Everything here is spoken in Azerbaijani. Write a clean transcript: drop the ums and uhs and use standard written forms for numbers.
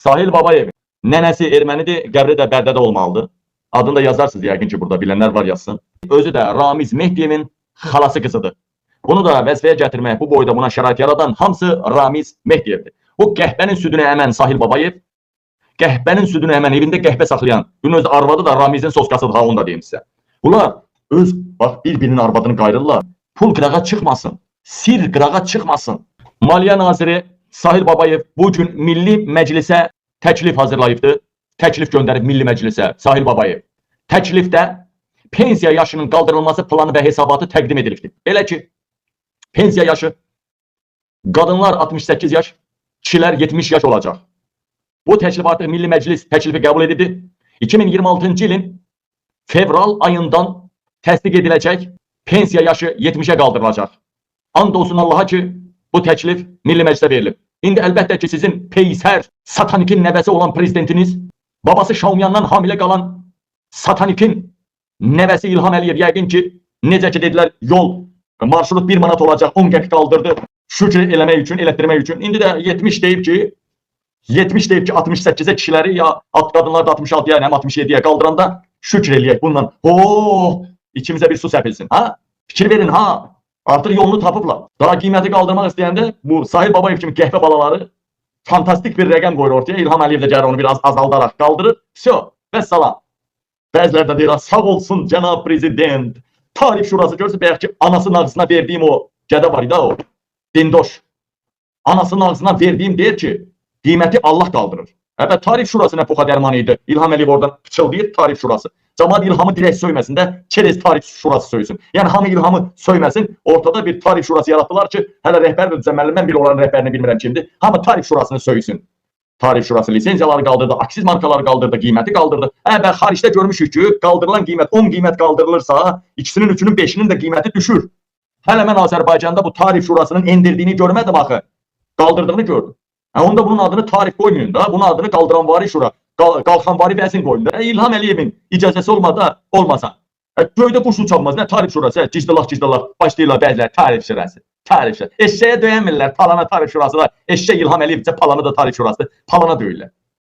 Sahil Babayev, nənəsi ermənidir, qəbri də Bərdədə olmalıdır. Adını da yazarsınız yəqin ki, burada bilənlər var yazsın. Özü də Ramiz Mehdiyevin xalası qızıdır. Bunu da vəzifəyə gətirmək, bu boyda buna şərait yaradan hamısı Ramiz Mehdiyevdir. Bu qəhbənin südünü əmən Sahil Babayev, qəhbənin südünü əmən evində qəhbə saxlayan, bunun öz arvadı da Ramizin soskasıdır, ha onu da deyim sizə. Bunlar öz, bax, bir-birinin arvadını qayrırlar. Pul qırağa çıxmasın, sir qırağa çıxmasın. Maliyyə Naziri Sahil Babayev bugün Milli Məclisə təklif hazırlayıbdır. Təklif göndərib Milli Məclisə Sahil Babayev. Təklifdə pensiya yaşının qaldırılması planı və hesabatı təqdim edilibdir. Elə ki, pensiya yaşı qadınlar 68 yaş, kişilər 70 yaş olacaq. Bu təklif artıq Milli Məclis təklifi qəbul edildi. 2026-cı ilin fevral ayından təsdiq ediləcək pensiya yaşı 70-ə qaldırılacaq. And olsun Allaha ki, bu təklif Milli Məclisə verilib. İndi əlbəttə ki, sizin peysər, satanikin nəvəsi olan prezidentiniz, babası Şaumyandan hamilə qalan satanikin nəvəsi İlham Əliyev yəqin ki, necə ki dedilər, yol, marşrut 1 manat olacaq, 10 qəpik qaldırdı, şükür eləmək üçün, elətdirmək üçün. İndi də 70 deyib ki, 68-ə kişiləri ya qadınlar da 66-ya, həm 67-yə qaldıranda şükür eləyək bundan. İçimizə bir su səpilsin. Ha? Fikir verin, ha? Artıq yolunu tapıblar. Daha qiyməti qaldırmaq istəyəndə bu Sahil Babayev kimi qəhvə balaları fantastik bir rəqəm qoyur ortaya. İlham Əliyev də gəlir onu biraz azaldaraq qaldırır. Və salam. Bəziləri də deyir, sağ olsun cənab prezident. Tarif şurası görsə, bəyək ki, anasının ağzına verdiyim o gədə var idi o. Dindoş. Anasının ağzına verdiyim deyir ki, qiyməti Allah qaldırır. Evet, tarif şurası nə poxa dərmanı idi. İlham Əliyev oradan pıçıldayır, tarif şurası. Camaat İlhamı direkt söyməsin də, çerez tarif şurası söysün. Yəni, hamı İlhamı söyməsin, ortada bir tarif şurası yaratdılar ki, hələ rəhbər və düzəməli, mən bir onların rəhbərini bilmirəm kimdir. Hamı tarif şurasını söysün. Tarif şurası lisenziyaları qaldırdı, aksiz markaları qaldırdı, qiyməti qaldırdı. Və xaricdə görmüşük ki, qaldırılan qiymət, 10 qiymət qaldırılırsa, ikisinin, üçünün, beşinin də qiyməti düşür. Hələ mən Azərbaycanda bu tarif şurasının endirdiyini görmədim axı. Qaldırdığını gördüm. Onda bunun adını tarif qoymayın da, bunun adını qaldıranvari şura, qalxanvari vəzin qoyun da. İlham Əliyevin icazəsi olmasa. Göydə quş uçalmaz, nə tarif şurası, cicdalaq, başlayırlar bəzilər, tarif şurası. Eşşəyə döyənmirlər, palana tarif şurası da, eşşək İlham Əliyev isə palanı da tarif şurası, palana döyürlər.